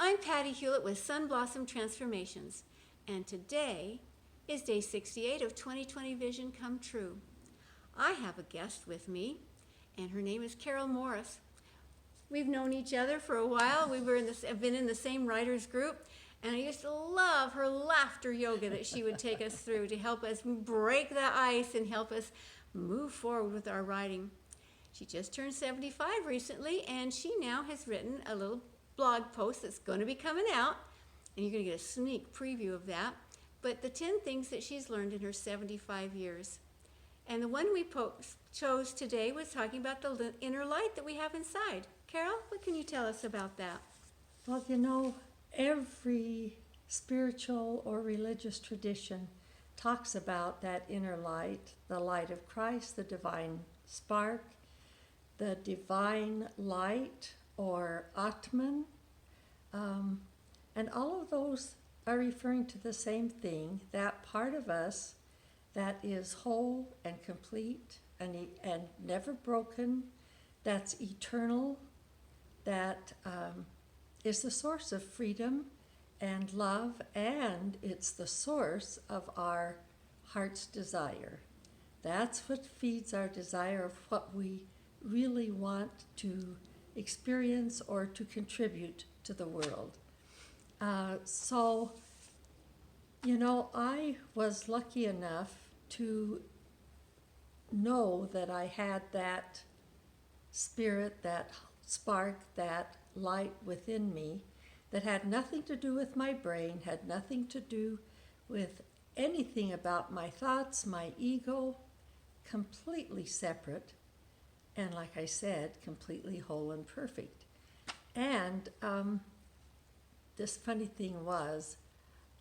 I'm Patty Hewlett with Sun Blossom Transformations, and today is day 68 of 2020 Vision Come True. I have a guest with me, and her name is Carroll Morris. We've known each other for a while. Have been in the same writers group, and I used to love her laughter yoga that she would take us through to help us break the ice and help us move forward with our writing. She just turned 75 recently, and she now has written a little blog post that's going to be coming out, and you're going to get a sneak preview of that. But the 10 things that she's learned in her 75 years. And the one we chose today was talking about the inner light that we have inside. Carol, what can you tell us about that? Well, you know, every spiritual or religious tradition talks about that inner light, the light of Christ, the divine spark, the divine light or Atman, and all of those are referring to the same thing, that part of us that is whole and complete and never broken, that's eternal, that is the source of freedom and love, and it's the source of our heart's desire. That's what feeds our desire of what we really want to experience or to contribute to the world. So, you know, I was lucky enough to know that I had that spirit, that spark, that light within me that had nothing to do with my brain, had nothing to do with anything about my thoughts, my ego, completely separate. And like I said, completely whole and perfect. And this funny thing was,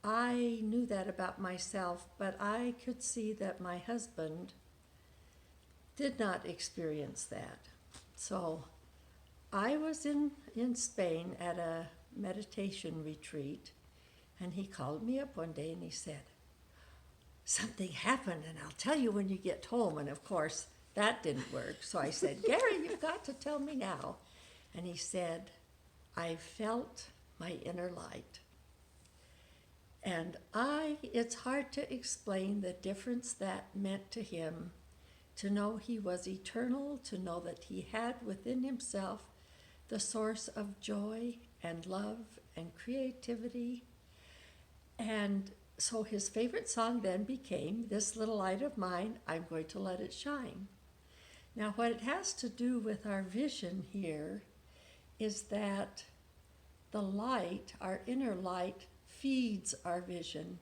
I knew that about myself, but I could see that my husband did not experience that. So I was in Spain at a meditation retreat, and he called me up one day and he said, "Something happened, and I'll tell you when you get home." And of course, that didn't work. So I said, "Gary, you've got to tell me now." And he said, "I felt my inner light." And it's hard to explain the difference that meant to him, to know he was eternal, to know that he had within himself the source of joy and love and creativity. And so his favorite song then became, "This Little Light of Mine, I'm Going to Let It Shine." Now, what it has to do with our vision here is that the light, our inner light, feeds our vision.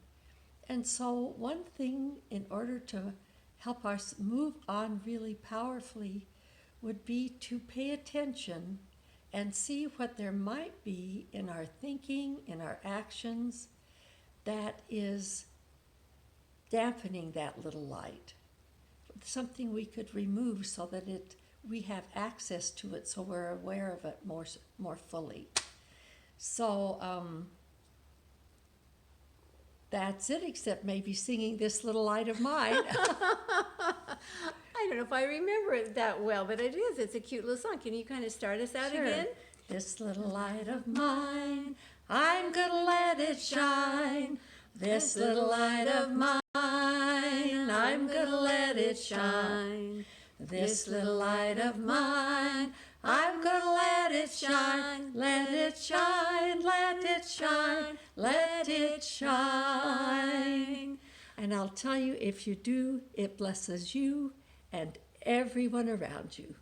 And so one thing in order to help us move on really powerfully would be to pay attention and see what there might be in our thinking, in our actions, that is dampening that little light. Something we could remove so that we have access to it, so we're aware of it more fully. So that's it, except maybe singing "This Little Light of Mine." I don't know if I remember it that well, but it is. It's a cute little song. Can you kind of start us out again? This little light of mine, I'm gonna let it shine. This little light of mine, I'm gonna let it shine. This little light of mine, I'm gonna let it shine. Let it shine, let it shine, let it shine. And I'll tell you, if you do, it blesses you and everyone around you.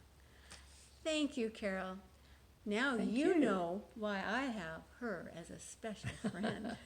Thank you, Carol. Now Thank you you. know why I have her as a special friend.